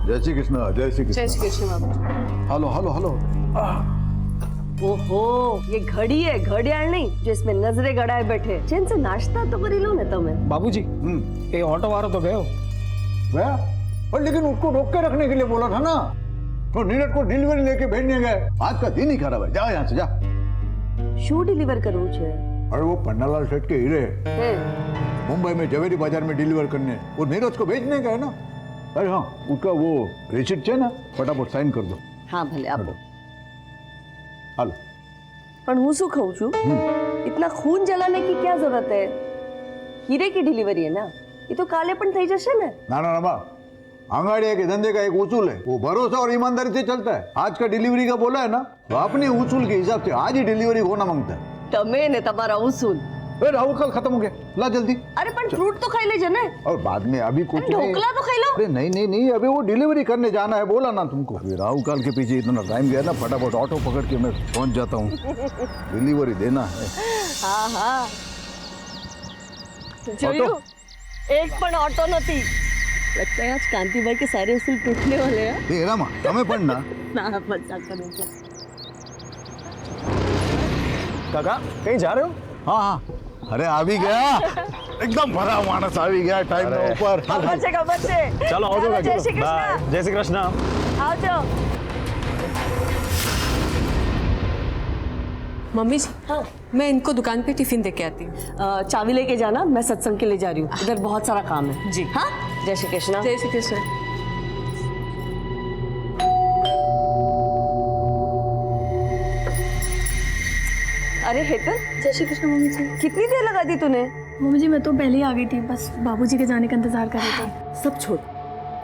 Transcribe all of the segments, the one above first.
जय श्री कृष्ण, जय श्री कृष्ण। जय श्री कृष्ण बाबू। Hello hello hello. ओहो, ये घड़ी है, घड़ियाल नहीं जो इसमें नजरे गड़ाए बैठे। चैन से नाश्ता तो करी लो ना तुम्हें। बाबूजी, ये ऑटो वाला तो गयो गया, और लेकिन उसको रोक के रखने के लिए बोला था ना, तो नीरज को डिलीवरी लेके भेजने गए। आज का दिन ही खराब है, जा यहाँ से जा। शू डिलीवर करવું છે? अरे वो पन्नालाल सेठ के हीरे हैं? मुंबई में जवेरी बाजार में डिलीवर करने, वो नीरज को भेजने गए ना। अरे हाँ, उसका वो रिसिप्ट है ना, फटाफट साइन कर दो। हाँ भले आपो। हालो। પણ હું શું કહું છું, इतना खून जलाने की क्या जरूरत है? हीरे की डिलीवरी है ना, ये तो काले पण થઈ જશે ને। ना ना ना बा, आंगड़िया के धंधे का एक उसूल है, वो भरोसा और ईमानदारी से चलता है। आज का डिलीवरी का बोला है ना, तो अपने उसूल के हिसाब से आज ही डिलीवरी होना मांगता है। તમે ને તમારા ઉसूल। राहुल कल खत्म हो गया, ला जल्दी। अरे पण फ्रूट तो खाई लेजे ने। और बाद में अभी कुछ नहीं। ढोकला तो खाई लो। अरे नहीं नहीं नहीं, अभी वो डिलीवरी करने जाना है, बोला ना तुमको। अभी राहुल काल के पीछे इतना टाइम गया ना, फटाफट ऑटो पकड़ के मैं पहुंच जाता हूँ। डिलीवरी देना है। हाँ हाँ, जोયું, एक पण ऑटो નથી। लगता है आज कांति भाई के सारे उसूल टूटने वाले हैं। ए रामा, તમે પણ ना। ना मजाक करो क्या? काका कहीं जा रहे हो? हाँ हाँ, अरे आ भी गया, एकदम भरा मानस आ भी गया टाइम के ऊपर। खबर से चलो आओ जाओ। जय श्री कृष्ण। जय श्री कृष्ण। आओ जाओ। मम्मी जी, हाँ, मैं इनको दुकान पे टिफिन दे के आती हूँ। चाबी लेके जाना, मैं सत्संग के लिए जा रही हूँ। इधर बहुत सारा काम है जी। हाँ, जय श्री कृष्ण। जय श्री कृष्ण। अरे हेतल, जय श्री कृष्ण मम्मी जी। कितनी देर लगा दी तूने? मम्मी जी मैं तो पहले ही आ गई थी, बस बाबूजी के जाने का इंतजार कर रही थी। सब छोड़,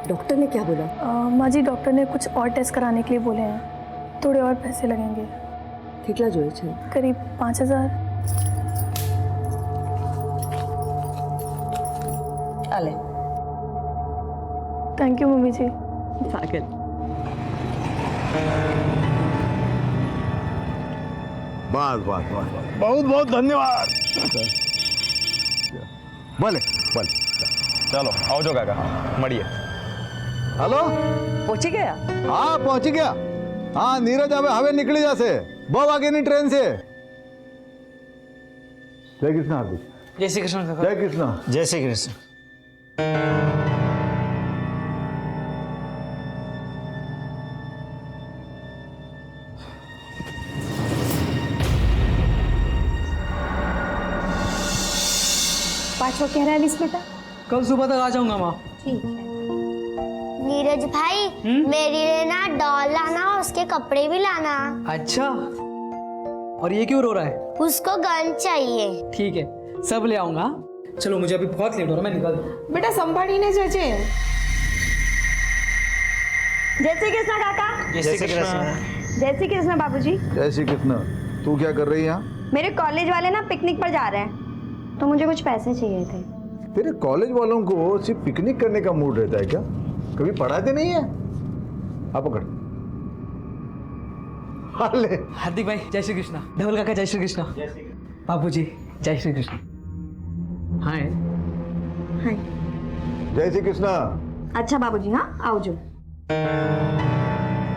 डॉक्टर ने क्या बोला? माँ जी डॉक्टर ने कुछ और टेस्ट कराने के लिए बोले हैं, थोड़े और पैसे लगेंगे। કેટલા જોઈએ છે? करीब 5000। आले। थैंक यू मम्मी जी। पागल। बस बस बस, बहुत बहुत धन्यवाद। भले भले, चलो आओ जाओ काका, મળીએ। हेलो, પહોંચી ગયા? हाँ पहुंच गया। हाँ नीरज हवे निकली जासे, 2 वागे ट्रेन से। जय कृष्ण हार्दिक। जय श्री कृष्ण काका। जय कृष्ण। जय श्री कृष्ण। पाँचवा कह रहा है अलिस बेटा? कल सुबह तक आ जाऊंगा माँ। ठीक है। नीरज भाई, मेरे लिए ना डॉल लाना और उसके कपड़े भी लाना। अच्छा, और ये क्यों रो रहा है? उसको गन चाहिए। ठीक है, सब ले आऊंगा। चलो मुझे अभी बहुत लेट हो रहा है, मैं निकल। बेटा संभाळीने जजे। जय श्री कृष्ण काका। जय श्री कृष्ण। जय श्री कृष्ण बाबूजी। जय श्री कृष्ण। तू क्या कर रही है यहाँ? मेरे कॉलेज वाले ना पिकनिक पर जा रहे हैं, तो मुझे कुछ पैसे चाहिए थे। तेरे कॉलेज वालों को सिर्फ पिकनिक करने का मूड रहता है क्या? कभी पढ़ाते नहीं है? आप पकड़। हाले। हार्दिक भाई जय श्री कृष्ण। धवल काका जय श्री कृष्ण। बाबूजी जय श्री कृष्ण। हाय। हाय। जय श्री कृष्ण। अच्छा बाबूजी, हाँ आवजो।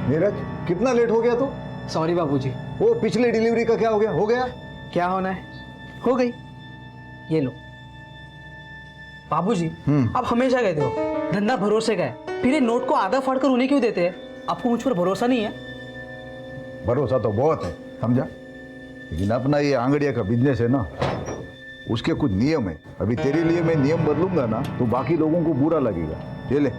नीरज कितना लेट हो गया तू? सॉरी बाबूजी। वो पिछली डिलीवरी का क्या हो गया? हो गया? क्या होना है, हो गई। ये लो बाबूजी, आप हमेशा कहते हो धंधा भरोसे का है, फिर ये नोट को आधा फाड़कर उन्हें क्यों देते हैं? आपको मुझ पर भरोसा नहीं है? भरोसा तो बहुत है, समझा, लेकिन अपना ये आंगड़िया का बिजनेस है ना, उसके कुछ नियम है। अभी तेरे लिए मैं नियम बदलूंगा ना तो बाकी लोगों को बुरा लगेगा। ये ले,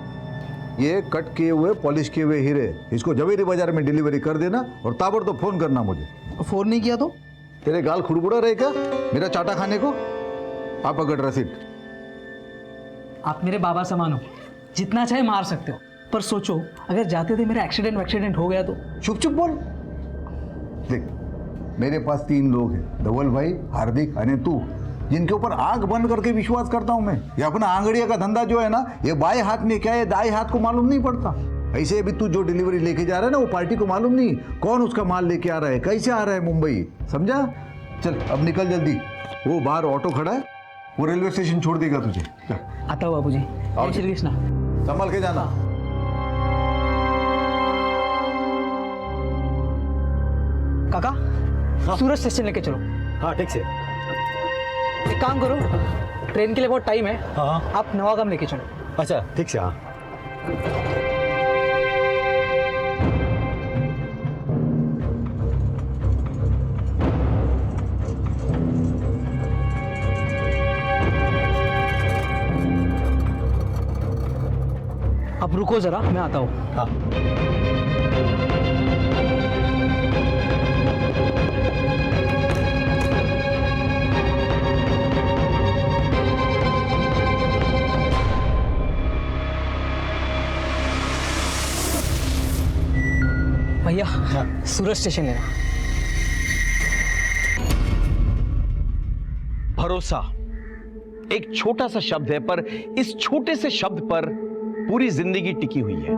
ये कट किए हुए पॉलिश किए हुए हीरे, इसको जवेरी बाजार में डिलीवरी कर देना और ताबड़तोड़ फोन करना मुझे। फोन नहीं किया तो? तेरे गाल खुड़बुड़ा रहे क्या मेरा चाटा खाने को? आप अगर रसीद। आप मेरे बाबा समान हो, जितना चाहे मार सकते हो, पर सोचो अगर जाते थे मेरा एक्सीडेंट हो गया तो? चुप चुप बोल। देख, मेरे पास 3 लोग हैं, धवल भाई, हार्दिक और तू, जिनके ऊपर आंख बंद करके विश्वास करता हूं मैं। ये अपना आंगड़िया का धंधा जो है ना, ये बाएं हाथ में क्या है दाएं हाथ को मालूम नहीं पड़ता। ऐसे अभी तू जो डिलीवरी लेके जा रहा है ना, वो पार्टी को मालूम नहीं कौन उसका माल लेके आ रहा है, कैसे आ रहा है मुंबई, समझा? चल अब निकल जल्दी, वो बाहर ऑटो खड़ा है, वो रेलवे स्टेशन छोड़ देगा तुझे। आता हूँ बाबूजी। जय श्री कृष्ण। संभाल के जाना। काका सूरज स्टेशन लेके चलो। हाँ ठीक से। एक काम करो, ट्रेन के लिए बहुत टाइम है। हाँ आप नवागाम लेके चलो। अच्छा ठीक से। हाँ अब रुको जरा, मैं आता हूँ। हाँ भैया सूरज स्टेशन लेना। भरोसा एक छोटा सा शब्द है, पर इस छोटे से शब्द पर पूरी जिंदगी टिकी हुई है।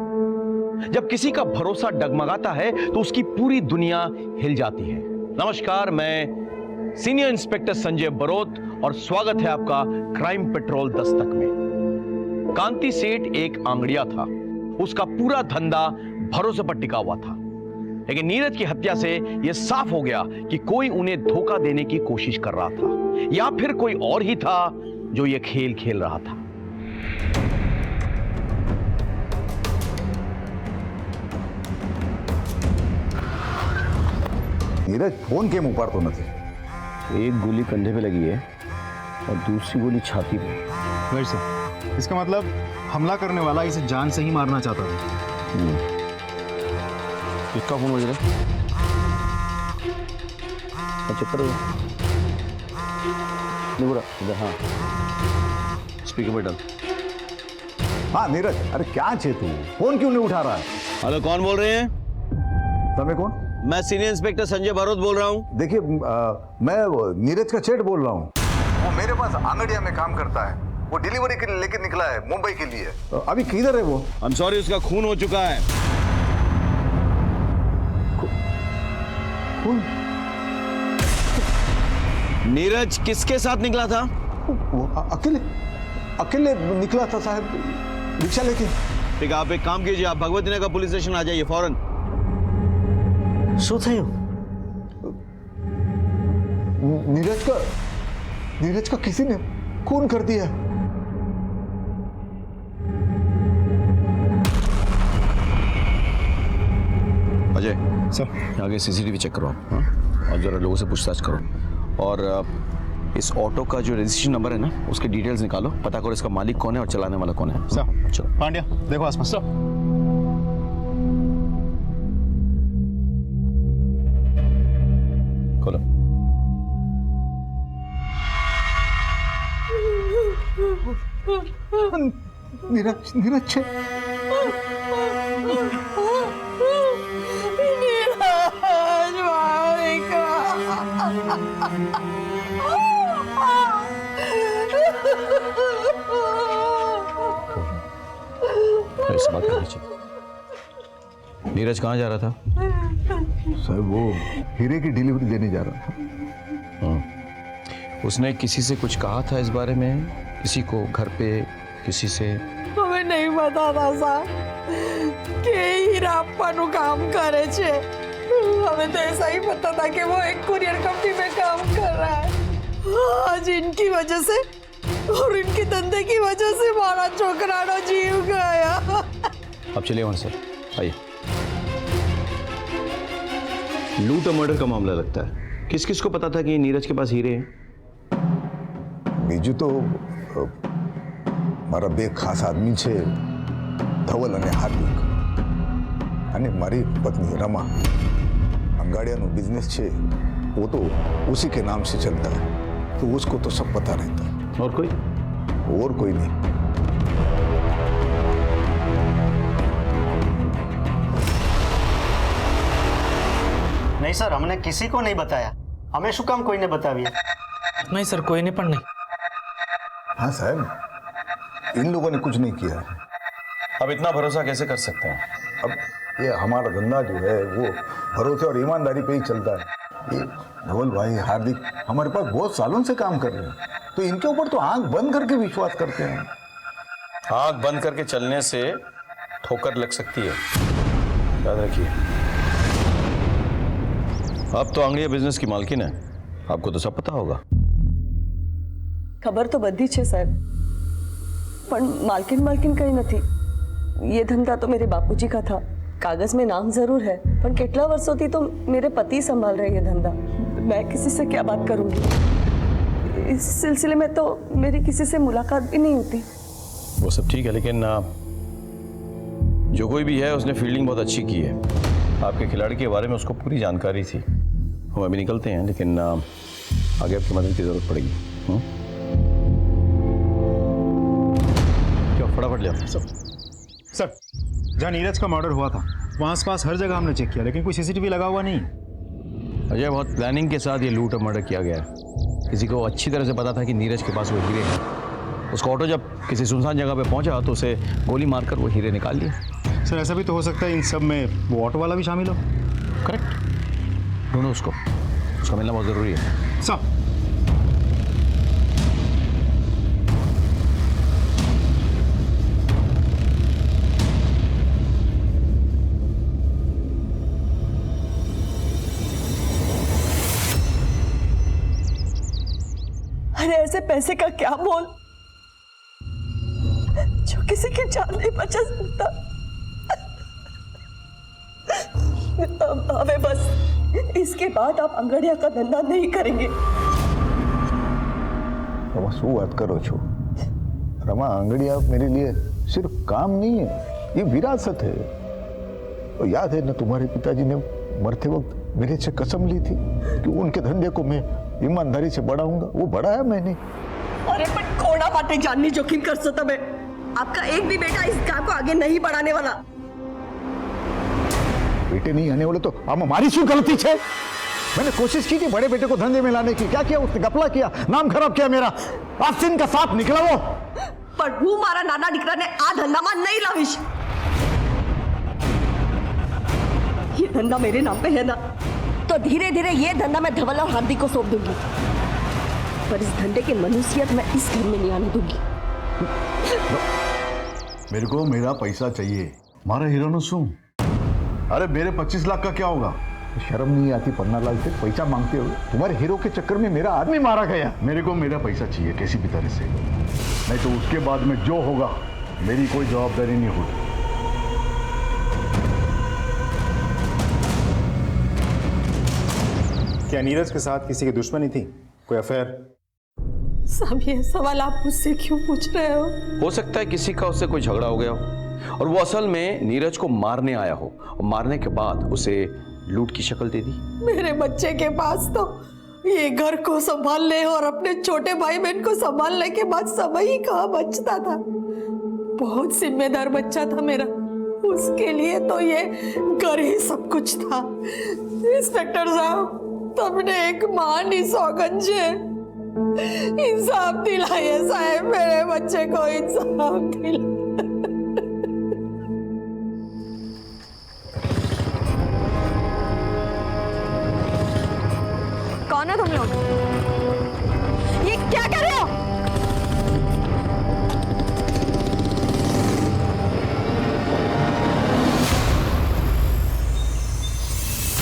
जब किसी का भरोसा डगमगाता है तो उसकी पूरी दुनिया हिल जाती है। नमस्कार, मैं सीनियर इंस्पेक्टर संजय बरोत और स्वागत है आपका क्राइम पेट्रोल दस्तक में। कांति सेठ एक आंगड़िया था, उसका पूरा धंधा भरोसे पर टिका हुआ था। लेकिन नीरज की हत्या से यह साफ हो गया कि कोई उन्हें धोखा देने की कोशिश कर रहा था, या फिर कोई और ही था जो यह खेल खेल रहा था। नीरज फोन केम उपाड़तो નથી? एक गोली कंधे पे लगी है और दूसरी गोली छाती पे। वैसे इसका मतलब हमला करने वाला इसे जान से ही मारना चाहता था। किसका फोन बज रहा है? चेक करो इधर। हाँ, स्पीकर पे डाल। हाँ नीरज, अरे क्या छे तू? फोन क्यों नहीं उठा रहा है? हेलो, कौन बोल रहे हैं? तमे कौन? मैं सीनियर इंस्पेक्टर संजय बरोत बोल रहा हूँ। देखिए, मैं नीरज का सेठ बोल रहा हूँ। वो मेरे पास आंगड़िया में काम करता है। वो डिलीवरी के लिए लेके निकला है मुंबई के लिए। अभी किधर है वो? आई एम सॉरी, उसका खून हो चुका है। खून? नीरज किसके साथ निकला था? वो अकेले अकेले निकला था साहब, रिक्शा लेके। ठीक है, आप एक काम कीजिए, आप भगवती नगर पुलिस स्टेशन आ जाइए फौरन। શું થયું? नीरज का किसी ने खून कर दिया। अजय सर आगे सीसीटीवी चेक करो आप, हाँ? और जरा लोगों से पूछताछ करो। और इस ऑटो का जो रजिस्ट्रेशन नंबर है ना, उसके डिटेल्स निकालो, पता करो इसका मालिक कौन है और चलाने वाला कौन है। सर चलो। पांड्या देखो आसपास। सर खोलो। नीरज छे। इस बात कर लीजिए। नीरज कहाँ जा रहा था? सर वो हीरे की डिलीवरी देने जा रहा था। उसने किसी से कुछ कहा था इस बारे में? किसी को घर पे किसी से? हमें नहीं पता था साहब कि हीराप्पा नु काम करे छे। हमें तो ऐसा ही पता था कि वो एक कुरियर कंपनी में काम कर रहा है। आज इनकी वजह से और इनके धंधे की वजह से हमारा छोकरानो जीव गया। अब चलिए वहां से, आइए। लूट और मर्डर का मामला लगता है। किस किस को पता था कि नीरज के पास हीरे हैं? बीजू तो मारा बे खास आदमी छे, धवल અને હાર્દિક, અને મારી પત્ની रमा। अंगाड़िया नो बिजनेस छे, वो तो उसी के नाम से चलता है, तो उसको तो सब पता रहता है। और कोई? और कोई नहीं। नहीं सर, हमने किसी को नहीं बताया। हमें શું કામ કોઈને बताविए? नहीं सर, कोई नहीं, પણ नहीं। हाँ साहब, इन लोगों ने कुछ नहीं किया। अब इतना भरोसा कैसे कर सकते हैं? अब ये हमारा धंधा जो है वो भरोसे और ईमानदारी पे ही चलता है। ये धवल भाई, हार्दिक हमारे पास बहुत सालों से काम कर रहे हैं, तो इनके ऊपर तो आंख बंद करके विश्वास करते हैं। आंख बंद करके चलने से ठोकर लग सकती है, याद रखिए। आप तो आंगड़िया बिजनेस की मालकिन है, आपको तो सब पता होगा। ખબર તો બધી છે સાહેબ, પણ માલकिन કઈ નથી। ये धंधा तो मेरे बापूजी का था। कागज में नाम जरूर है, पर कितना वर्षों थी तो मेरे पति संभाल रहे ये धंधा। मैं किसी से क्या बात करूंगी? इस सिलसिले में तो मेरी किसी से मुलाकात भी नहीं होती। वो सब ठीक है, लेकिन जो कोई भी है उसने फील्डिंग बहुत अच्छी की है। आपके खिलाड़ी के बारे में उसको पूरी जानकारी थी। हम अभी निकलते हैं, लेकिन आगे आपकी मदद की जरूरत पड़ेगी। क्या फटाफट ले आओ। सर, जहाँ नीरज का मर्डर हुआ था वहाँ आसपास हर जगह हमने चेक किया, लेकिन कोई सीसीटीवी लगा हुआ नहीं। अजय, बहुत प्लानिंग के साथ ये लूट और मर्डर किया गया है। किसी को अच्छी तरह से पता था कि नीरज के पास वो हीरे हैं। उसका ऑटो जब किसी सुनसान जगह पे पहुंचा तो उसे गोली मारकर वो हीरे निकाल लिए। सर, ऐसा भी तो हो सकता है इन सब में वो ऑटो वाला भी शामिल हो। करेक्ट, ढूंढो उसको, उसका मिलना बहुत ज़रूरी है। सर, अरे ऐसे पैसे का क्या मोल जो किसी की जान नहीं बचा सकता। हमें बस इसके बाद आप अंगड़िया का धंधा नहीं करेंगे। रमा शू बात करो छो? रमा, आंगड़िया मेरे लिए सिर्फ काम नहीं है, ये विरासत है। और याद है ना, तुम्हारे पिताजी ने मरते वक्त मेरे से कसम ली थी कि उनके धंधे को मैं ईमानदारी से बढ़ाऊंगा। वो बढ़ाया मैंने। अरे पर कोड़ा बाटे जाननी जोखिम कर सो तब आपका एक भी बेटा इस काम को आगे नहीं बढ़ाने वाला। बेटे नहीं आने वाले तो अब हमारी शू गलती है? मैंने कोशिश की थी बड़े बेटे को धंधे में लाने की। क्या किया उसने? गपला किया, नाम खराब किया मेरा। आस्तीन का साथ निकला वो। पर હું મારા નાના દીકરાને આ ધંધામાં नहीं लाવીશ। ये धंधा मेरे नाम पे है ना, तो धीरे धीरे ये धंधा मैं धवल और हार्दिक को सौंप दूंगी। पर इस धंधे की मनुष्यत मैं इस घर में नहीं आने दूंगी। मेरे को मेरा पैसा चाहिए। मारा हीरो नु शू? अरे मेरे 25 लाख का क्या होगा? शर्म नहीं आती पन्ना लाल से पैसा मांगते हो? तुम्हारे हीरो के चक्कर में मेरा आदमी मारा गया। मेरे को मेरा पैसा चाहिए किसी भी तरह से, नहीं तो उसके बाद में जो होगा मेरी कोई जवाबदारी नहीं होगी। क्या नीरज के साथ किसी की दुश्मनी थी? कोई अफेयर? सब ये सवाल आप मुझसे क्यों पूछ रहे हो? सकता है किसी का उससे कोई झगड़ा हो गया हो और वो असल में नीरज को मारने आया हो और मारने के बाद उसे लूट की शक्ल दे दी। मेरे बच्चे के पास तो ये घर को संभालने और अपने छोटे भाई बहन को संभालने के बाद समय ही कहाँ बचता था। बहुत जिम्मेदार बच्चा था मेरा, उसके लिए तो ये घर ही सब कुछ था। इंस्पेक्टर साहब, तुमने एक मानी सौगंध है, इंसाफ दिलाइए साहब, मेरे बच्चे को इंसाफ दिलाइए। कौन हो तुम लोग? ये क्या कर रहे हो?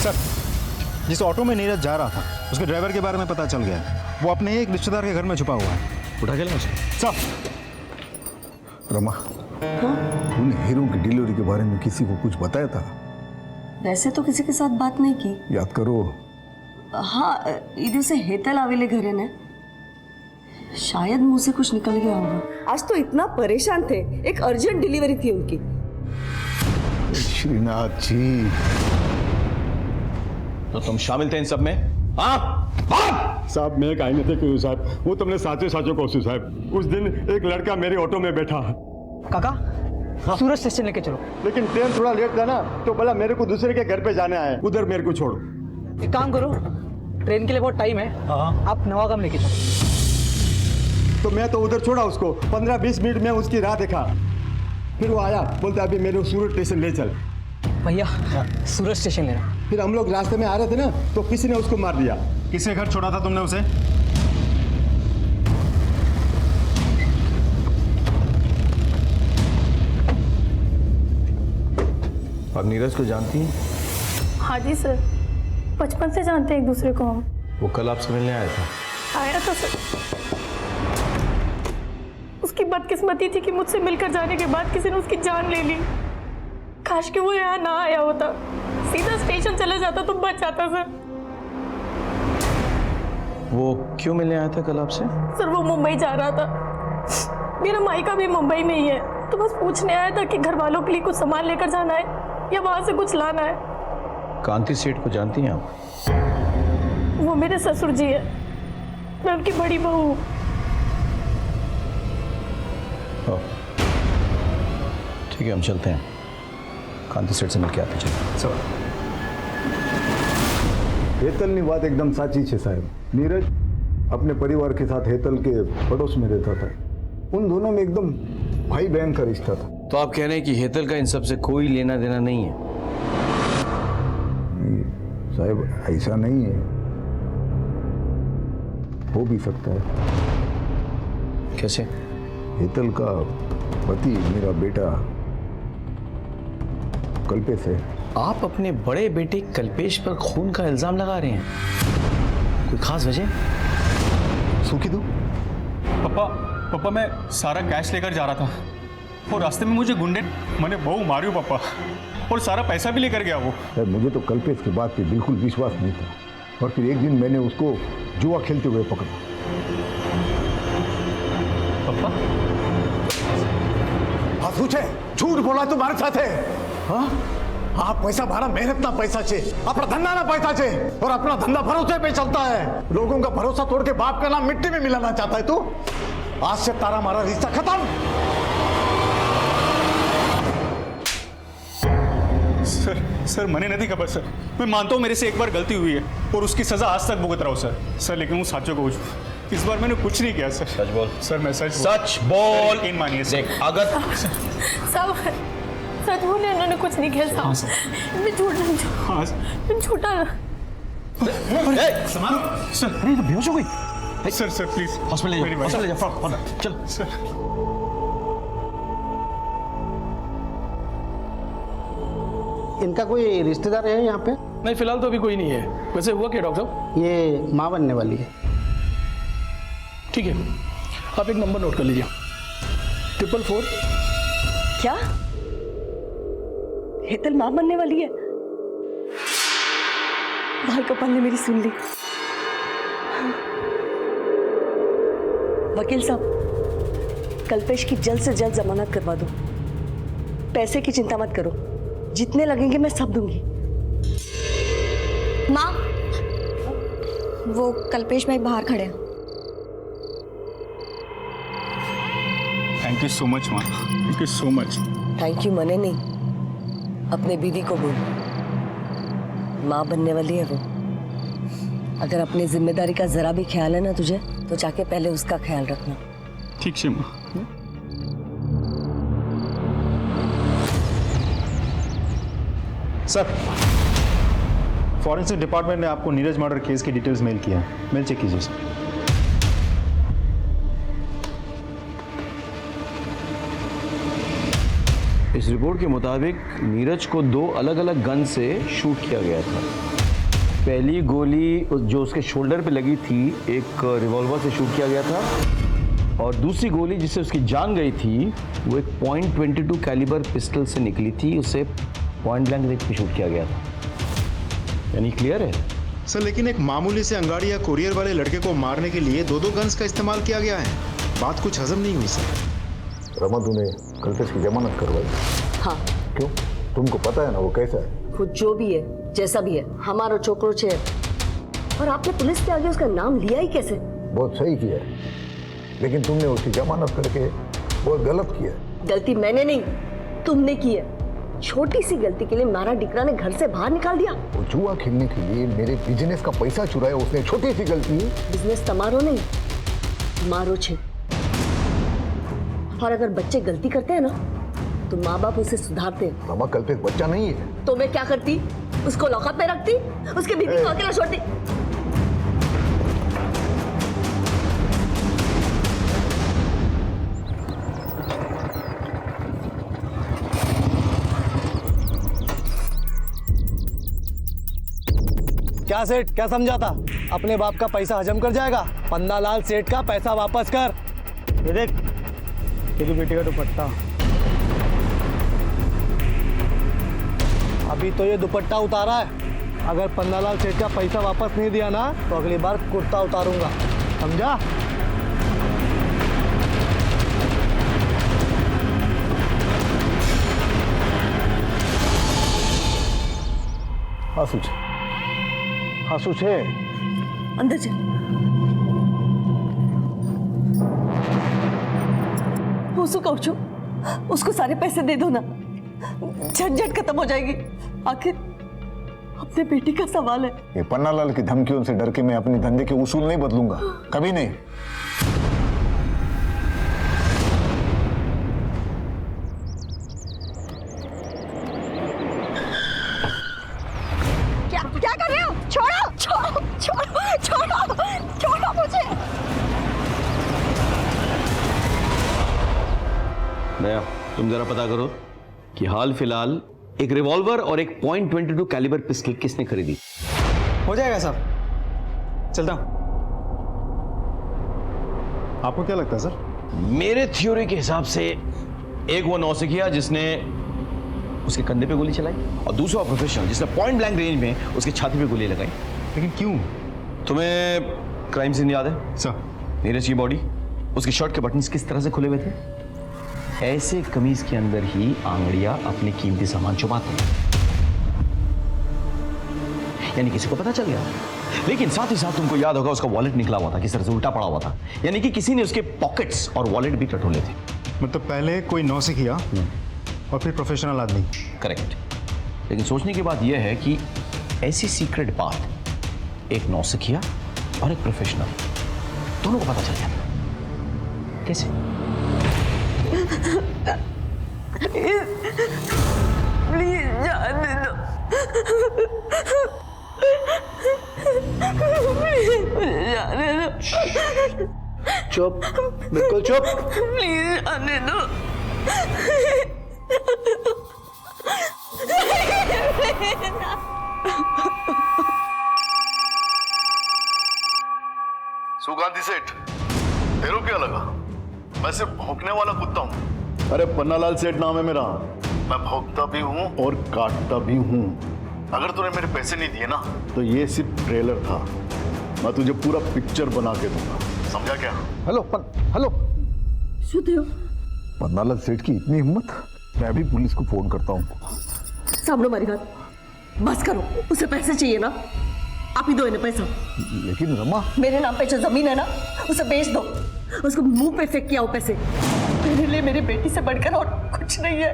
सर, जिस ऑटो में नीरज जा रहा था उसके ड्राइवर के बारे में पता चल गया है। वो अपने एक रिश्तेदार के घर में छुपा हुआ है। उठा के ले उसे। सर, रमा, तूने हीरो की डिलीवरी के बारे में किसी को कुछ बताया था? वैसे तो किसी के साथ बात नहीं की। याद करो। हाँ, ये दिवसे हेतल आवेले घरे ने, शायद मुंह से कुछ निकल गया होगा। आज तो इतना परेशान थे, एक अर्जेंट डिलीवरी थी उनकी। श्रीनाथ जी, तो तुम शामिल थे इन सब में? हाँ? साहब, मैं कहीं नहीं थे साहब। वो तुमने साचे साचो कहूँ साहब। उस दिन एक लड़का मेरे ऑटो में बैठा। काका, सूरज स्टेशन लेके चलो। लेकिन ट्रेन थोड़ा लेट था ना, तो बोला मेरे को दूसरे के घर पे जाना है, उधर मेरे को छोड़ो। एक काम करो, ट्रेन के लिए बहुत टाइम है, आप नवागाम लेके चलो। तो मैं तो उधर छोड़ा उसको। 15-20 मिनट में उसकी राह देखा, फिर वो आया, बोलते अभी मेरे को सूरत स्टेशन ले चल। भैया, सूरज स्टेशन लेना। फिर हम लोग रास्ते में आ रहे थे ना, तो किसी ने उसको मार दिया। किसके घर छोड़ा था तुमने उसे? आप नीरज को जानती हैं? हाँ जी सर। बचपन से जानते हैं एक दूसरे को हम। वो कल आपसे मिलने आया था। आया था सर। उसकी बदकिस्मती थी कि मुझसे मिलकर जाने के बाद किसी ने उसकी जान ले ली। काश कि वो यहाँ ना आया होता, सीधा स्टेशन चला जाता तो बच जाता सर। वो क्यों मिलने आया था कल आपसे? सर वो मुंबई जा रहा था, मेरा मायका भी मुंबई में ही है, तो बस पूछने आया था कि घर वालों के लिए कुछ सामान लेकर जाना है या वहां से कुछ लाना है। कांति सेठ को जानती हैं आप? वो मेरे ससुर जी है, मैं उनकी बड़ी बहू हूँ। ठीक है, हम चलते हैं, कांति सेठ से मिलके आते चलिए। सर, हेतलनी बात एकदम साची है साहब। नीरज अपने परिवार के साथ हेतल के पड़ोस में रहता था। उन दोनों में एकदम भाई बहन का रिश्ता था। तो आप कह रहे हैं कि हेतल का इन सब से कोई लेना देना नहीं है? नहीं साहब, ऐसा नहीं है, हो भी सकता है। कैसे? हेतल का पति मेरा बेटा कल्पेश है। आप अपने बड़े बेटे कल्पेश पर खून का इल्जाम लगा रहे हैं, कोई खास वजह? सूखी दो। पापा मैं सारा कैश लेकर जा रहा था और रास्ते में मुझे गुंडे मैंने बहु मारी पापा, और सारा पैसा भी लेकर गया वो। मुझे तो कल्पेश की बात पे बिल्कुल विश्वास नहीं था, और फिर एक दिन मैंने उसको जुआ खेलते हुए पकड़ा। पापा पूछे झूठ बोला तुम्हारे साथ है? हाँ, आप पैसा भाड़ा मेहनत ना पैसा छे, अपना धंधा ना पैसा छे, और अपना धंधा भरोसे पे चलता है। लोगों का भरोसा तोड़ के बाप का नाम मिट्टी में मिलाना चाहता है तू। आज से तारा हमारा रिश्ता खत्म। सर मैंने नहीं खबर सर, मैं मानता हूँ मेरे से एक बार गलती हुई है और उसकी सजा आज तक भुगत रहा हूँ सर, लेकिन वो साचो को इस बार मैंने कुछ नहीं किया सर। सच बोल सर, मैं सच बोल। इन मानिए देख, अगर सच बोले, उन्होंने कुछ नहीं किया साहब। मैं झूठा सर, अरे तो बेहोश हो गई। सर प्लीज हॉस्पिटल ले जाओ, चल। सर इनका कोई रिश्तेदार है यहाँ पे? नहीं, फिलहाल तो अभी कोई नहीं है। वैसे हुआ क्या डॉक्टर साहब? ये माँ बनने वाली है। ठीक है, आप एक नंबर नोट कर लीजिए, 444। क्या हेतल मां बनने वाली है? भाई कपाल ने मेरी सुन ली। वकील साहब, कल्पेश की जल्द से जल्द जमानत करवा दो। पैसे की चिंता मत करो, जितने लगेंगे मैं सब दूंगी। माँ, वो कल्पेश भाई बाहर खड़े हैं। थैंक यू सो मच माँ, thank you so much. Thank you मने नहीं, अपने बीवी को बोल, माँ बनने वाली है वो। अगर अपनी जिम्मेदारी का जरा भी ख्याल है ना तुझे, तो जाके पहले उसका ख्याल रखना। ठीक है माँ। सर, फॉरेंसिक डिपार्टमेंट ने आपको नीरज मर्डर केस की डिटेल्स मेल किया है, मेल चेक कीजिए सर। इस रिपोर्ट के मुताबिक नीरज को 2 अलग अलग गन से शूट किया गया था। पहली गोली जो उसके शोल्डर पे लगी थी, एक रिवॉल्वर से शूट किया गया था, और दूसरी गोली जिससे उसकी जान गई थी वो एक .22 कैलिबर पिस्टल से निकली थी, उसे पॉइंट ब्लैंक रेंज पे शूट किया गया था। यानी क्लियर है सर, लेकिन एक मामूली से अंगाड़ी या कुरियर वाले लड़के को मारने के लिए 2 गन्स का इस्तेमाल किया गया है। बात कुछ हजम नहीं हुई सर। रमा, तूने कल्पेश की जमानत करवाई? हाँ। क्यों? तुमको पता है ना वो कैसा है। खुद जो भी है, जैसा भी है, हमारा छोकरो छे। और आपने पुलिस के आगे उसका नाम लिया ही कैसे? बहुत सही किया, लेकिन तुमने उसकी जमानत करके बहुत गलत किया। गलती मैंने नहीं, तुमने की है। छोटी सी गलती के लिए मारा डिकरा ने घर से बाहर निकाल दिया। वो जुआ खेलने के लिए मेरे बिजनेस का पैसा चुराया उसने, छोटी सी गलती है। बिजनेस तमारो नहीं, मारो छे। और अगर बच्चे गलती करते हैं ना, तो माँ बाप उसे सुधारते हैं। रमा, कल्पेश बच्चा नहीं है। तो मैं क्या करती? उसको लॉकअप में रखती, उसके बीवी को अकेला छोड़ती। क्या क्या सेठ, क्या समझा था? अपने बाप का पैसा हजम कर जाएगा? पन्नालाल सेठ का पैसा वापस कर। ये देख, तेरी बेटी का दुपट्टा। अभी तो ये दुपट्टा उतारा है, अगर पन्नालाल सेठ का पैसा वापस नहीं दिया ना तो अगली बार कुर्ता उतारूंगा, समझा? हाँ सूझे अंदर चल। उसको कहूँ छू, उसको सारे पैसे दे दो ना, झंझट खत्म हो जाएगी। आखिर अपने बेटी का सवाल है। ये पन्नालाल की धमकियों से डर के मैं अपने धंधे के उसूल नहीं बदलूंगा, कभी नहीं। क्या कर रहे हो? छोड़ो छोड़ो छोड़ो छोड़ो छोड़ो मुझे। दया, तुम जरा पता करो कि हाल फिलहाल एक रिवॉल्वर और एक .22 कैलिबर पिस्टल किसने खरीदी। हो जाएगा साहब, चलता हूं। आपको क्या लगता है सर? मेरे थ्योरी के हिसाब से एक वो नौसिखिया जिसने उसके कंधे पे गोली चलाई और दूसरा प्रोफेशनल जिसने पॉइंट ब्लैंक रेंज में उसकी छाती पे गोली लगाई। लेकिन क्यों? तुम्हें क्राइम सीन याद है सर? नीरज की बॉडी, उसकी शर्ट के बटन्स किस तरह से खुले हुए थे? ऐसे कमीज के अंदर ही आंगड़ियां अपने कीमती सामान छुपाते हैं, यानी किसी को पता चल गया। लेकिन साथ ही साथ तुमको याद होगा उसका वॉलेट निकला हुआ था, किस तरह से उल्टा पड़ा हुआ था, यानी कि किसी ने उसके पॉकेट्स और वॉलेट भी टटोले थे। मतलब पहले कोई नौसिखिया और फिर प्रोफेशनल आदमी। करेक्ट। लेकिन सोचने की बात यह है कि ऐसी सीक्रेट बात एक नौसिखिया और एक प्रोफेशनल दोनों को पता चल गया। कैसे? प्लीज जाने दो, प्लीज जाने दो। चुप, बिल्कुल चुप। प्लीज जाने दो। सुगांधी सेठ, तेरे क्या लगा? मैं सिर्फ भौंकने वाला कुत्ता हूँ। अरे पन्नालाल सेठ नाम है मेरा, मैं भौंकता भी हूँ और काटता भी हूँ। अगर तूने मेरे पैसे नहीं दिए ना तो ये सिर्फ ट्रेलर था, मैं तुझे पूरा पिक्चर बना के दूंगा, समझा क्या? हेलो हेलो, सुधो, पन्नालाल सेठ की इतनी हिम्मत? मैं भी पुलिस को फोन करता हूँ। सामने हमारी बात बस करो, उसे पैसे चाहिए ना, आप ही दो इन्हें पैसा। लेकिन रमा, मेरे नाम पे जो जमीन है ना उसे बेच दो, उसको मुंह पे फेंक के आओ पैसे। मेरे लिए मेरी बेटी से बढ़कर और कुछ नहीं है।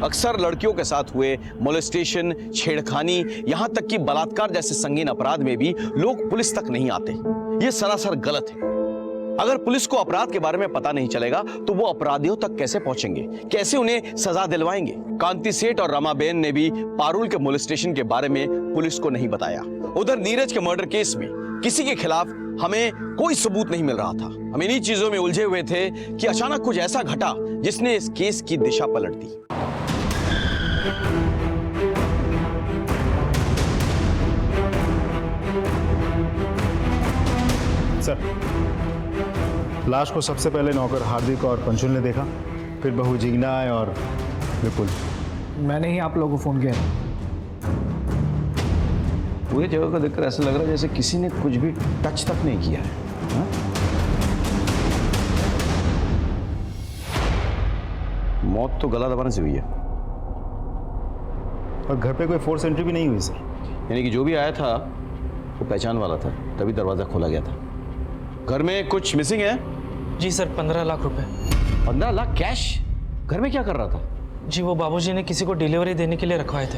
अक्सर लड़कियों के साथ हुए मोलेस्टेशन, छेड़खानी, यहां तक कि बलात्कार जैसे संगीन अपराध में भी लोग पुलिस तक नहीं आते। यह सरासर गलत है। अगर पुलिस को अपराध के बारे में पता नहीं चलेगा तो वो अपराधियों तक कैसे पहुंचेंगे, कैसे उन्हें सजा दिलवाएंगे? कांति सेठ और रमाबेन ने भी पारुल के मोलेस्टेशन के बारे में पुलिस को नहीं बताया। उधर नीरज के मर्डर केस में किसी के खिलाफ हमें कोई सबूत नहीं मिल रहा था। हम इन्हीं चीजों में उलझे हुए थे कि अचानक कुछ ऐसा घटा जिसने इस केस की दिशा पलट दी। सर, लाश को सबसे पहले नौकर हार्दिक और पंचुल ने देखा, फिर बहू जिग्ना और विपुल। मैंने ही आप लोगों को फोन किया। पूरी जगह को देखकर ऐसा लग रहा है जैसे किसी ने कुछ भी टच तक नहीं किया है। हा? मौत तो गला दबाने से हुई है। और घर पे कोई फोर्स एंट्री भी नहीं हुई सर। यानी कि जो भी आया था वो पहचान वाला था, तभी दरवाजा खोला गया था। घर में कुछ मिसिंग है? जी सर, 15 लाख रुपए। 15 लाख कैश? घर में क्या कर रहा था? जी वो बाबूजी ने किसी को डिलीवरी देने के लिए रखवाए थे।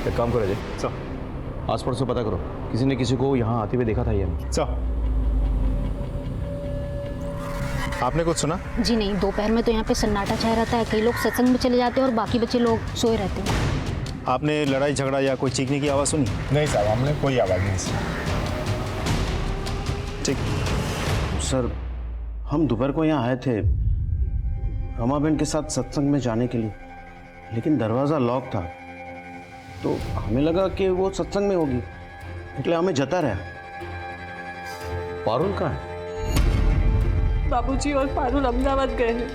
एक काम करो जी सर, आस पड़ोस से पता करो किसी ने किसी को यहाँ आते हुए देखा था या नहीं। सर, आपने कुछ सुना? जी नहीं, दोपहर में तो यहाँ पे सन्नाटा छाया रहता है। कई लोग सत्संग में चले जाते हैं और बाकी बच्चे लोग सोए रहते हैं। आपने लड़ाई झगड़ा या कोई चीखने की आवाज़ सुनी? नहीं साहब, हमने कोई आवाज़ नहीं सुनी। ठीक सर, हम दोपहर को यहाँ आए थे, रमा बहन के साथ सत्संग में जाने के लिए, लेकिन दरवाजा लॉक था, तो हमें लगा कि वो सत्संग में होगी, इसलिए हमें जता रहा। पारुल कहाँ है? बाबूजी और पारुल अहमदाबाद गए हैं।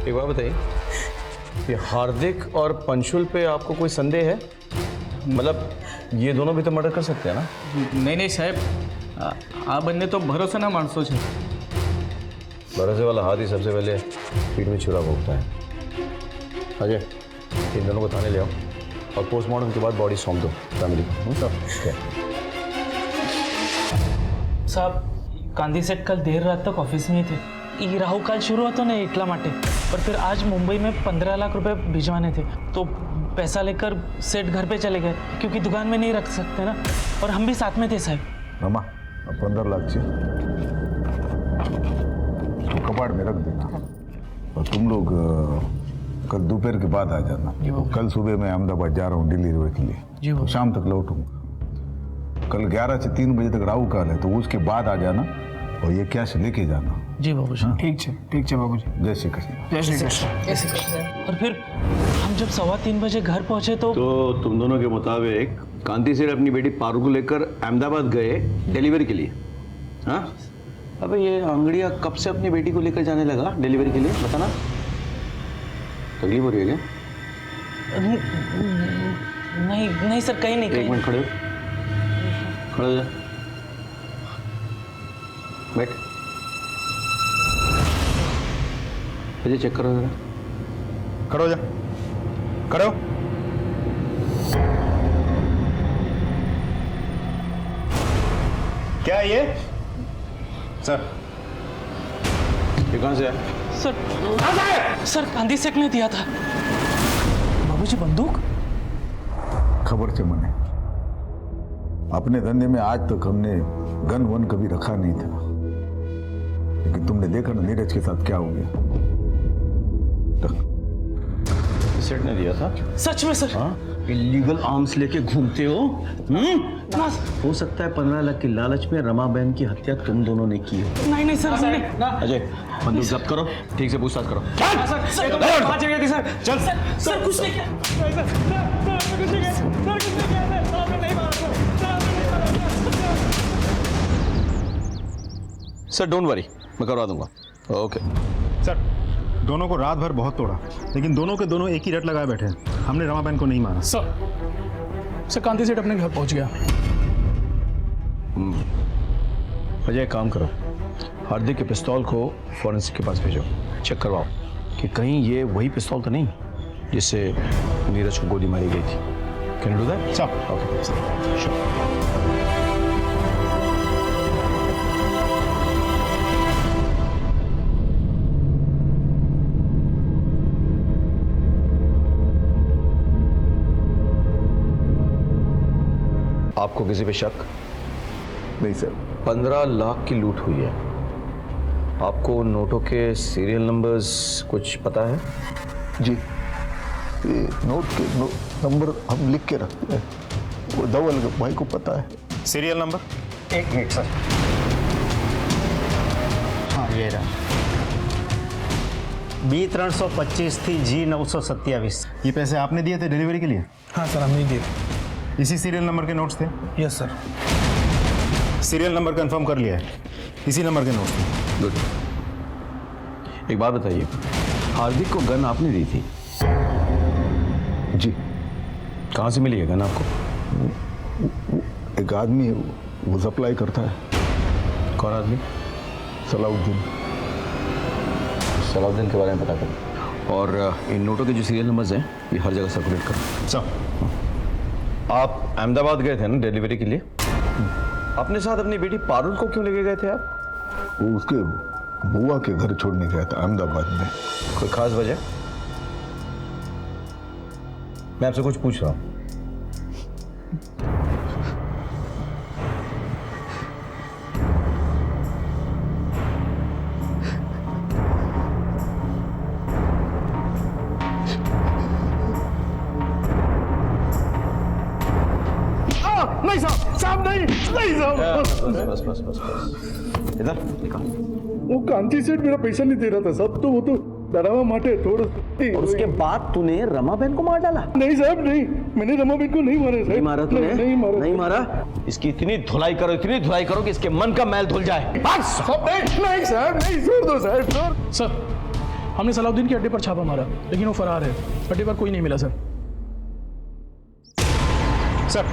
एक बात बताइए, ये हार्दिक और पंशुल पे आपको कोई संदेह है? मतलब ये दोनों भी तो मर्डर कर सकते हैं ना? नहीं साहब, आ बनने तो भरोसा ना मानसो छे। भरोसे वाला हाथ ही सबसे पहले पीठ में छुरा भोगता है। अजय, इन दोनों को थाने ले आओ और पोस्टमार्टम के बाद बॉडी सौंप दो फैमिली को। साहब, गांधी सेठ कल देर रात तक ऑफिस में ही थे। ये राहु काल शुरू होता ना इतला माटे, पर फिर आज मुंबई में 15 लाख रुपए भिजवाने थे, तो पैसा लेकर सेठ घर पे चले गए क्योंकि दुकान में नहीं रख सकते ना, और हम भी साथ में थे साहब। रमा, 15 लाख से तो कबाड़ में रख देना, और तुम लोग कल दोपहर के बाद आ जाना। कल सुबह मैं अहमदाबाद जा रहा हूँ डिलीवरी के लिए, तो शाम तक लौटूंगा। कल 11 से 3 बजे तक राहु काल है, तो उसके बाद आ जाना और ये कैश लेके जाना। जी बाबूजी। ठीक है बाबूजी। जय श्री कृष्ण। जय श्री कृष्ण। और फिर हम जब 2:15 बजे घर पहुंचे तो तुम दोनों के मुताबिक कांति सेठ अपनी बेटी पारुल को लेकर अहमदाबाद गए डिलीवरी के लिए। हाँ, अबे ये आंगड़िया कब से अपनी बेटी को लेकर जाने लगा डिलीवरी के लिए, बताना। तकलीफ हो रही है क्या? नहीं सर, कहीं नहीं। एक मिनट खड़े हो जा, बैठ। मुझे चेक करो जरा। खड़ो जा, खड़ो। क्या है ये? सर, ये कहाँ से है? सर गांधी सेठ ने दिया था। बाबूजी, बंदूक? खबर से मने, अपने धंधे में आज तक हमने गन वन कभी रखा नहीं था, लेकिन तुमने देखा ना नीरज के साथ क्या हो गया। सेठ ने दिया था? सच में सर? हाँ, इलीगल आर्म्स लेके घूमते हो? हो सकता है 15 लाख की लालच में रमा बहन की हत्या तुम दोनों ने की हो। नहीं सर, हमने। अजय, बंदूक जब्त करो, ठीक से पूछताछ करो। सर कुछ नहीं किया। सर डोंट वरी, मैं करवा दूंगा। ओके सर, दोनों को रात भर बहुत तोड़ा, लेकिन दोनों के दोनों एक ही रट लगाए बैठे हैं। हमने रमा बहन को नहीं मारा। सर कांति सेठ अपने घर पहुंच गया। अजय, काम करो, हार्दिक के पिस्तौल को फॉरेंसिक के पास भेजो, चेक करवाओ कि कहीं ये वही पिस्तौल तो नहीं जिससे नीरज को गोली मारी गई थी। Can you do that? Sir, okay sure. आपको किसी पे शक? नहीं सर। 15 लाख की लूट हुई है। आपको नोटों के सीरियल नंबर्स कुछ पता है? जी, ये नोट के नंबर हम लिख के रखते हैं, वो धवल भाई को पता है। Serial number? 1 minute sir. हाँ, ये रहा। B325 थी, G927। ये पैसे आपने दिए थे डिलीवरी के लिए? हाँ सर, हमने दिए। इसी सीरियल नंबर के नोट्स थे? Yes sir. Serial number confirm कर लिया है, इसी नंबर के नोट्स थे। गुड। एक बात बताइए, हार्दिक को गन आपने दी थी? जी। कहाँ से मिली है गन आपको? एक आदमी है, वो सप्लाई करता है। कौन आदमी? सलाउद्दीन। सलाउद्दीन के बारे में पता करो, और इन नोटों के जो सीरियल नंबर्स हैं ये हर जगह सर्कुलेट करो। सर, आप अहमदाबाद गए थे ना डिलीवरी के लिए? अपने साथ अपनी बेटी पारुल को क्यों लेके गए थे आप? वो उसके बुआ के घर छोड़ने गया था अहमदाबाद में। कोई खास वजह? मैं आपसे कुछ पूछ रहा हूं। नहीं साहब, साहब नहीं साहब। बस इधर निकाल। वो कांति सेठ मेरा पैसा नहीं दे रहा था साहब, तो वो तो डरावा माटे थोड़ा। और उसके बाद तूने रमाबेन को मार डाला? नहीं साहब नहीं, मैंने रमाबेन को नहीं मारा साहब। नहीं मारा तूने? नहीं मारा। इसकी इतनी धुलाई करो कि इसके मन का मैल धुल जाए। बस। नहीं साहब नहीं, छोड़ दो साहब, छोड़। सर हमने सलाउद्दीन के अड्डे पर छापा मारा, लेकिन वो फरार है। अड्डे पर कोई नहीं मिला सर। सर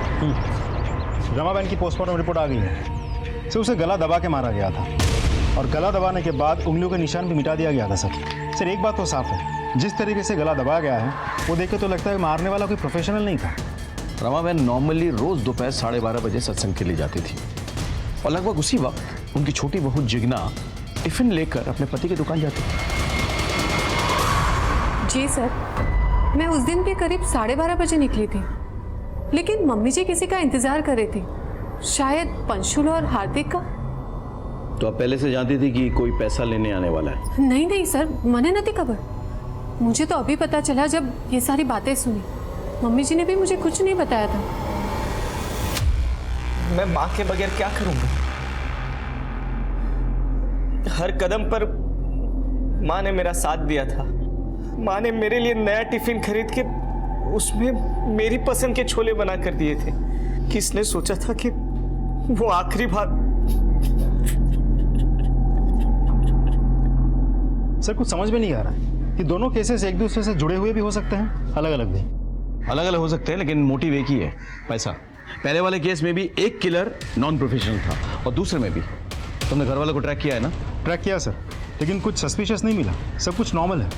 रमाबेन की पोस्टमार्टम रिपोर्ट आ गई है। सर उसे गला दबा के मारा गया था, और गला दबाने के बाद उंगलियों के निशान भी मिटा दिया गया था। सर एक बात तो साफ है, जिस तरीके से गला दबाया गया है वो देख के तो लगता है मारने वाला कोई प्रोफेशनल नहीं था। रमाबेन नॉर्मली रोज दोपहर 12:30 बजे सत्संग के लिए जाती थी, और लगभग उसी वक्त उनकी छोटी बहू जिग्ना टिफिन लेकर अपने पति की दुकान जाती थी। जी सर, मैं उस दिन भी करीब 12:30 बजे निकली थी, लेकिन मम्मी जी किसी का इंतजार कर रही थी, शायद पंशुल और हार्दिक का। तो आप पहले से जानती थी कि कोई पैसा लेने आने वाला है? नहीं सर, मने नहीं खबर। मुझे तो अभी पता चला जब ये सारी बातें सुनी। मम्मी जी ने भी मुझे कुछ नहीं बताया था। मैं माँ के बगैर क्या करूंगा? हर कदम पर माँ ने मेरा साथ दिया था। माँ ने मेरे लिए नया टिफिन खरीद के उसमें मेरी पसंद के छोले बना कर दिए थे। किसने सोचा था कि वो आखिरी बात। सर कुछ समझ में नहीं आ रहा है कि दोनों केसेस एक दूसरे से जुड़े हुए भी हो सकते हैं, अलग अलग भी। अलग अलग हो सकते हैं, लेकिन मोटिव एक ही है, पैसा। पहले वाले केस में भी एक किलर नॉन प्रोफेशनल था, और दूसरे में भी। तुमने घर वालों को ट्रैक किया है ना? ट्रैक किया सर, लेकिन कुछ सस्पिशियस नहीं मिला, सब कुछ नॉर्मल है।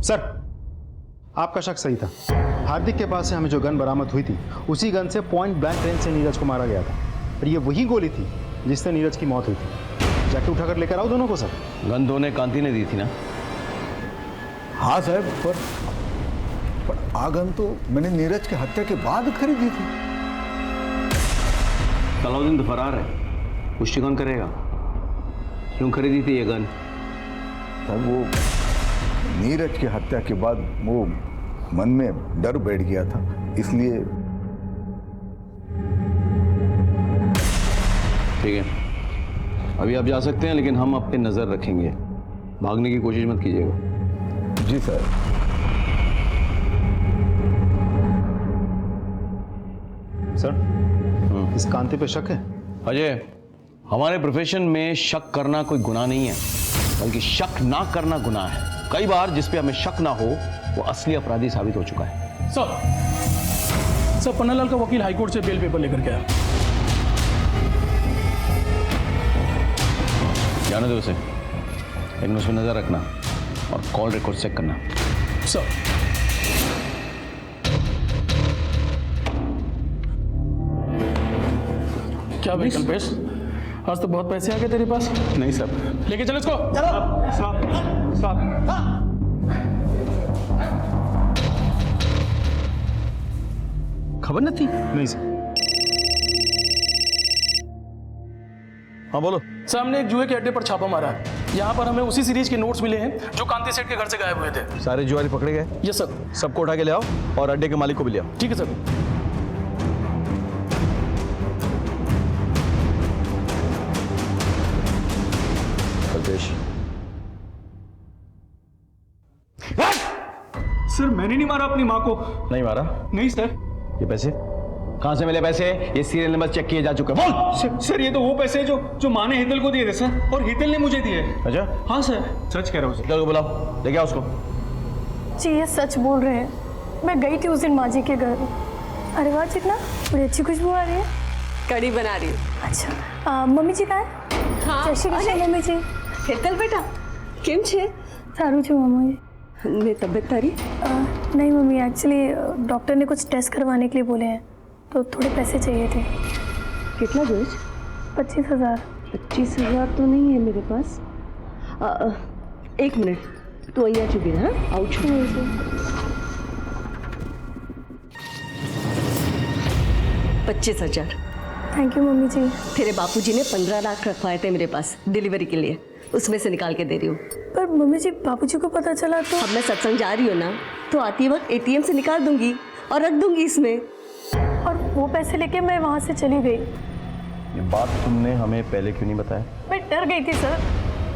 सर आपका शक सही था। हार्दिक के पास से हमें जो गन बरामद हुई थी, उसी गन से पॉइंट ब्लैंक रेंज से नीरज को मारा गया था, और ये वही गोली थी जिससे नीरज की मौत हुई थी। जाके उठाकर लेकर आओ दोनों को सर। गन दोनों कांति ने दी थी ना? हाँ साहब, पर आ गन तो मैंने नीरज की हत्या के बाद खरीदी थी। सलाउद्दीन तो फरार है, पुष्टि कौन करेगा? क्यों खरीदी थी ये गन? सर वो नीरज की हत्या के बाद वो मन में डर बैठ गया था, इसलिए। ठीक है, अभी आप जा सकते हैं, लेकिन हम आप पे नजर रखेंगे। भागने की कोशिश मत कीजिएगा। जी सर। सर इस कांति पे शक है? अजय, हमारे प्रोफेशन में शक करना कोई गुनाह नहीं है, बल्कि शक ना करना गुनाह है। कई बार जिस पे हमें शक ना हो वो असली अपराधी साबित हो चुका है। सर पन्नालाल का वकील हाईकोर्ट से बेल पेपर लेकर के आया। जाने दो उसे, लेकिन उसमें नजर रखना और कॉल रिकॉर्ड चेक करना। सर क्या भाई कल्पेश, आज तो बहुत पैसे आ गए तेरे पास। नहीं सर। लेके चलो इसको। खबर न थी? नहीं सर। हाँ बोलो। सर हमने एक जुए के अड्डे पर छापा मारा है। यहाँ पर हमें उसी सीरीज के नोट्स मिले हैं जो कांति सेठ के घर से गायब हुए थे। सारे जुआरी पकड़े गए? Yes sir. सबको उठा के ले आओ और अड्डे के मालिक को भी ले आओ। ठीक है सर। सर मैंने नहीं मारा अपनी माँ को। नहीं मारा? नहीं सर। ये पैसे कहाँ से मिले? पैसे ये सीरियल नंबर चेक किए जा चुके। बोल। सर ये तो वो पैसे हैं जो माँ ने हितल को दिए थे सर, और हितल ने मुझे दिए। अच्छा? हाँ सर, सच कह रहा हूँ सर। चलो बुलाओ, लेके आओ उसको। जी ये सच बोल रहे हैं। मैं गई थी उस दिन माँ जी के घर। अरे वाह जितना बड़ी अच्छी खुशबू आ रही है। कड़ी बना रही हूँ। अच्छा मम्मी जी कहाँ है? हाँ, जय श्री कृष्ण मम्मी जी। હેતલ બેટા કેમ છે? सारू छू मम्मी। ने तबीयत तारी? नहीं मम्मी, एक्चुअली डॉक्टर ने कुछ टेस्ट करवाने के लिए बोले हैं, तो थोड़े पैसे चाहिए थे। कितना जोज? 25,000। 25,000 तो नहीं है मेरे पास। एक मिनट, तू અહીંયા ચૂકી રહે। हाँ आउँ छू। 25,000। थैंक यू मम्मी जी। तेरे बापूजी ने 15 लाख रखवाए थे मेरे पास डिलीवरी के लिए, उसमें से निकाल के दे रही हूँ। पर मम्मी जी बापूजी को पता चला तो? अब मैं सत्संग जा रही हूँ ना, तो आती वक्त ATM से निकाल दूंगी और रख दूंगी इसमें। और वो पैसे लेके मैं वहाँ से चली गई। ये बात तुमने हमें पहले क्यों नहीं बताया? मैं डर गई थी सर,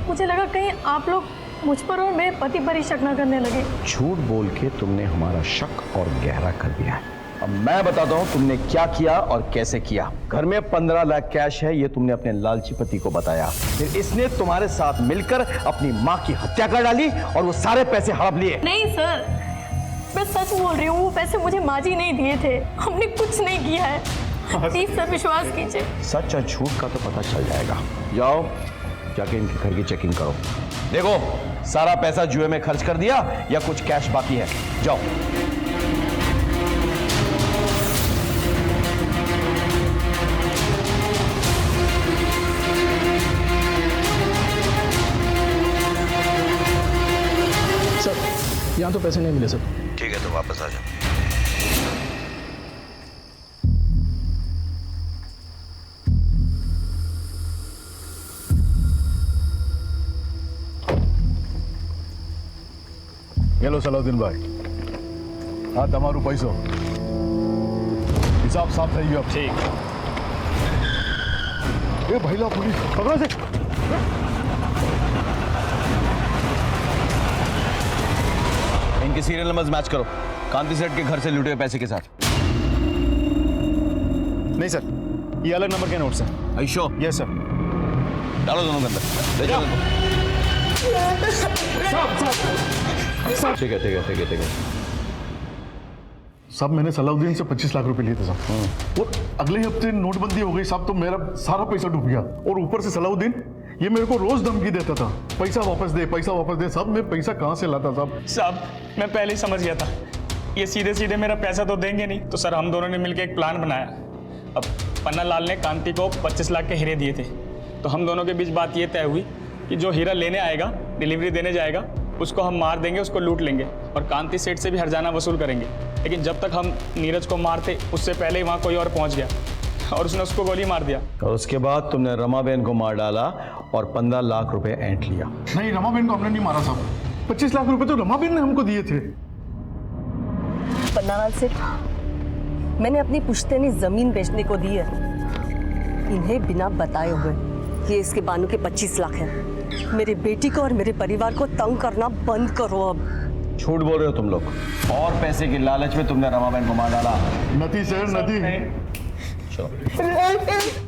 मुझे लगा कहीं आप लोग मुझ पर और मेरे पति पर ही शक न करने लगे। झूठ बोल के तुमने हमारा शक और गहरा कर दिया है। अब मैं बताता हूँ तुमने क्या किया और कैसे किया। घर में 15 लाख कैश है, ये तुमने अपने लालची पति को बताया। फिर इसने तुम्हारे साथ मिलकर अपनी माँ की हत्या कर डाली और वो सारे पैसे हड़प लिए। नहीं सर, मैं सच बोल रही हूँ, वो पैसे मुझे माँ जी नहीं दिए थे, हमने कुछ नहीं किया है। प्लीज सर विश्वास कीजिए। सच और झूठ का तो पता चल जाएगा। जाओ जाके इनके घर की चेकिंग करो। देखो सारा पैसा जुए में खर्च कर दिया या कुछ कैश बाकी है? जाओ। सर यहाँ तो पैसे नहीं मिले सर। ठीक है तो वापस आ जाओ। हेलो सलाउद्दीन भाई, हाँ તમારું પૈસો हिसाब साफ થઈ ગયો। ठीक ए भैला पुलिस पकड़ो से। इनके सीरियल नंबर्स मैच करो कांति सेठ के घर से लूटे हुए पैसे के साथ। नहीं सर, ये अलग नंबर के नोट्स हैं। आयुषो? Yes sir. डालो दोनों के अंदर, ले जाओ। ठीक है ठीक है ठीक है ठीक है। साहब मैंने सलाउद्दीन से 25 लाख रुपए लिए थे साहब, और अगले ही हफ्ते नोटबंदी हो गई साहब, तो मेरा सारा पैसा डूब गया। और ऊपर से सलाउद्दीन ये मेरे को रोज धमकी देता था, पैसा वापस दे पैसा वापस दे। साहब मैं पैसा कहाँ से लाता साहब? साहब मैं पहले ही समझ गया था, ये सीधे सीधे मेरा पैसा तो देंगे नहीं, तो सर हम दोनों ने मिलकर एक प्लान बनाया। अब पन्ना लाल ने कांति को 25 लाख के हीरे दिए थे, तो हम दोनों के बीच बात ये तय हुई कि जो हीरा लेने आएगा, डिलीवरी देने जाएगा, उसको हम मार देंगे, उसको लूट लेंगे और कांति सेठ से भी हर्जाना वसूल करेंगे। लेकिन जब तक हम नीरज को मारते उससे पहले ही वहाँ कोई और पहुँच गया और उसने उसको गोली मार दिया। और उसके बाद तुमने रमाबेन को मार डाला और 15 लाख रुपए ऐंठ लिया। नहीं रमाबेन को हमने नहीं मारा साहब, 25 लाख रुपए तो रमाबेन ने हमको दिए थे। पन्नालाल सेठ, मैंने अपनी पुश्तैनी जमीन बेचने को दी है इन्हें बिना बताए हुए। ये इसके बानू के 25 लाख है। मेरे बेटी को और मेरे परिवार को तंग करना बंद करो अब। झूठ बोल रहे हो तुम लोग, और पैसे की लालच में तुमने रमाबेन को मार डाला। नदी सर नदी।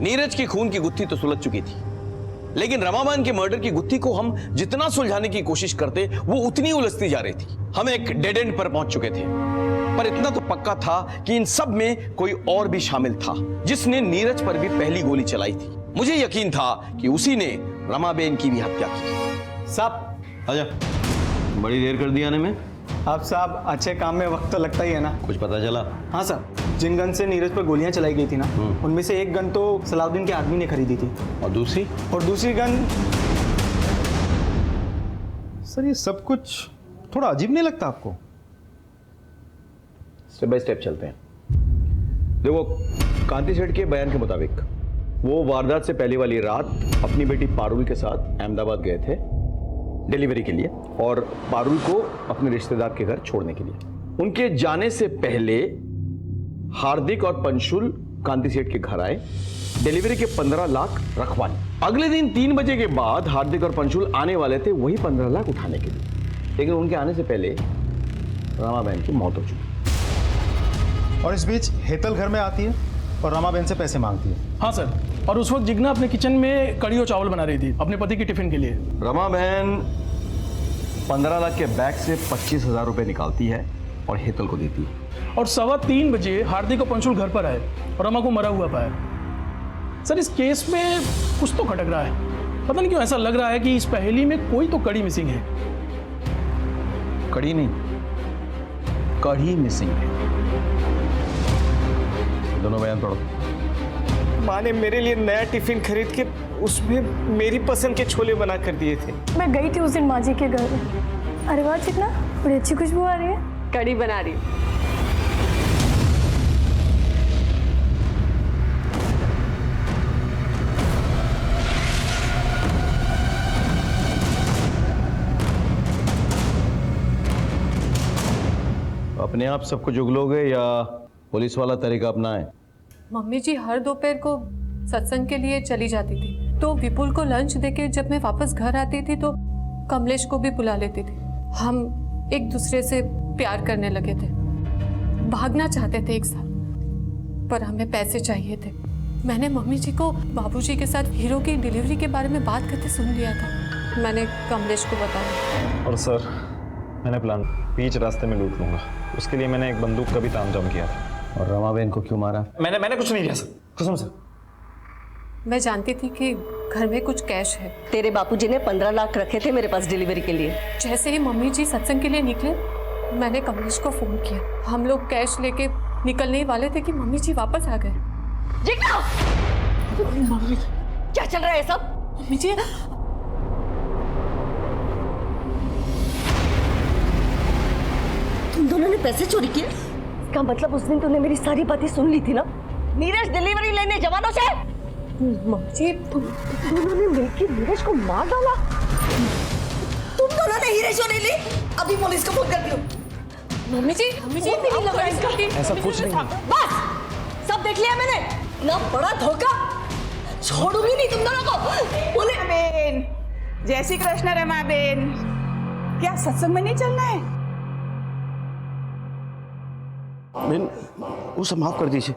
नीरज की खून की गुत्थी तो सुलझ चुकी थी, लेकिन रमाबेन के मर्डर की गुत्थी को हम जितना सुलझाने की कोशिश करते वो उतनी उलझती जा रही थी। हम एक डेड एंड पर पहुंच चुके थे, पर इतना तो पक्का था कि इन सब में कोई और भी शामिल था जिसने नीरज पर भी पहली गोली चलाई थी। मुझे यकीन था कि उसी ने रमाबेन की भी हत्या की। साहब आजा, बड़ी देर कर दी आने में। आप साहब अच्छे काम में वक्त तो लगता ही है ना। कुछ पता चला? हाँ सर, जिन गन से नीरज पर गोलियां चलाई गई थी ना, उनमें से एक गन तो सलाउद्दीन के आदमी ने खरीदी थी। और दूसरी गन। सर ये सब कुछ थोड़ा अजीब नहीं लगता आपको? स्टेप बाय स्टेप चलते हैं। देखो, कांति सेठ के बयान के मुताबिक वो वारदात से पहले वाली रात अपनी बेटी पारुल के साथ अहमदाबाद गए थे डिलीवरी के लिए, और पारुल को अपने रिश्तेदार के घर छोड़ने के लिए। उनके जाने से पहले हार्दिक और पंशुल कांति सेठ के घर आए, डिलीवरी के 15 लाख रखवाने। अगले दिन 3 बजे के बाद हार्दिक और पंशुल आने वाले थे वही 15 लाख उठाने के लिए, लेकिन उनके आने से पहले रमाबेन की मौत हो चुकी। और इस बीच हेतल घर में आती है और रमाबेन से पैसे मांगती है। हाँ सर, और उस वक्त जिग्ना अपने किचन में कड़ी और चावल बना रही थी अपने पति की टिफिन के लिए। रमाबेन 15 लाख के बैग से 25,000 रुपए निकालती है और हेतल को देती है। और 2:15 बजे हार्दिक और पंशुल घर पर आए और रमा को मरा हुआ पाया। सर इस केस में कुछ तो खटक रहा है, पता नहीं क्यों ऐसा लग रहा है कि इस पहेली में कोई तो कड़ी मिसिंग है। कड़ी नहीं, कड़ी मिसिंग है। दोनों बयान पढ़ो। माँ ने मेरे लिए नया टिफिन खरीद के उसमें मेरी पसंद के छोले बना कर दिए थे। मैं गई थी उस दिन माँ जी के घर। अरे वाह चिकना, बड़ी अच्छी खुशबू आ रही है। कड़ी बना रही हूँ। अपने आप सब कुछ उगलोगे या पुलिस वाला तरीका अपनाएं? मम्मी जी हर दोपहर को सत्संग के लिए चली जाती थी, तो विपुल को लंच देके जब मैं वापस घर आती थी तो कमलेश को भी बुला लेती थी। हम एक दूसरे से प्यार करने लगे थे, भागना चाहते थे एक साथ, पर हमें पैसे चाहिए थे। मैंने मम्मी जी को बाबूजी के साथ हीरो की डिलीवरी के बारे में बात करते सुन लिया था। मैंने कमलेश को बताया। और सर, मैंने प्लान बीच रास्ते में लूट लूंगा, उसके लिए मैंने एक बंदूक का भी तामझाम किया था। और रमाबेन को क्यों मारा? मैंने कुछ नहीं किया सर, कसम से। मैं जानती थी कि घर में कुछ कैश है। तेरे बापूजी ने 15 लाख रखे थे मेरे पास डिलीवरी के लिए। जैसे ही मम्मी जी सत्संग के लिए निकले, मैंने कमलेश को फोन किया। हम लोग कैश लेके निकलने ही वाले थे कि मम्मी जी वापस आ गए। मम्मी क्या चल रहा है सब? मम्मी जी, तुम दोनों ने पैसे चोरी किए? इसका मतलब उस दिन तूने मेरी सारी बातें सुन ली थी ना? नीरज डिलीवरी लेने जवानों से? मम्मी जी, तुम दोनों ने मिलकर नीरज को मार डाला? तुम दोनों ने हीरे चोरी ली? अभी पुलिस को फोन कर दियो। मम्मी जी, मेरी लड़ाई करती। ऐसा कुछ नहीं। बस, सब देख लिया मैंने। ना बड़ा धोखा, छोड़ूंगी नहीं तुम दोनों को। बोले बेन, जय श्री कृष्ण रमा बेन, क्या सत्संग में नहीं चलना है? बहन, उसे माफ कर दीजिए,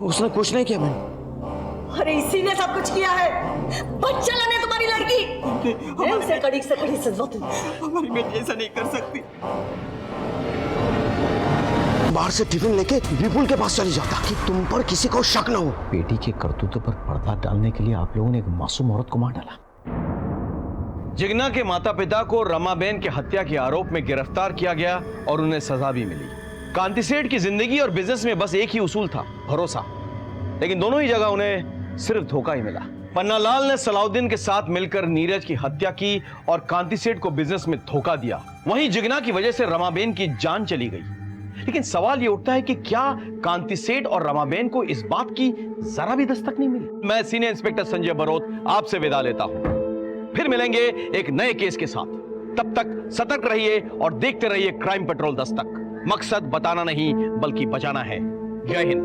उसने कुछ नहीं किया बहन। अरे इसी ने सब कुछ किया है। बच्चा लाने तुम्हारी लड़की। उसे कड़ी से कड़ी सजा दो। हमारी बेटी ऐसा नहीं कर सकती। बाहर से टिफिन लेके विपुल के पास चली जाता कि तुम पर किसी को शक न हो। बेटी के करतूतों पर पर्दा डालने के लिए आप लोगों ने एक मासूम औरत को मार डाला। जिग्ना के माता पिता को रमाबेन की हत्या के आरोप में गिरफ्तार किया गया और उन्हें सजा भी मिली। कांति सेठ की जिंदगी और बिजनेस में बस एक ही उसूल था, भरोसा, लेकिन दोनों ही जगह उन्हें सिर्फ धोखा ही मिला। पन्नालाल ने सलाउद्दीन के साथ मिलकर नीरज की हत्या की और कांति सेठ को बिजनेस में धोखा दिया। वहीं जिग्ना की वजह से रमाबेन की जान चली गई। लेकिन सवाल यह उठता है कि क्या कांति सेठ और रमाबेन को इस बात की जरा भी दस्तक नहीं मिली? मैं सीनियर इंस्पेक्टर संजय बरोत आपसे विदा लेता हूं। फिर मिलेंगे एक नए केस के साथ। तब तक सतर्क रहिए और देखते रहिए क्राइम पेट्रोल दस्तक। मकसद बताना नहीं बल्कि बचाना है। जय हिंद।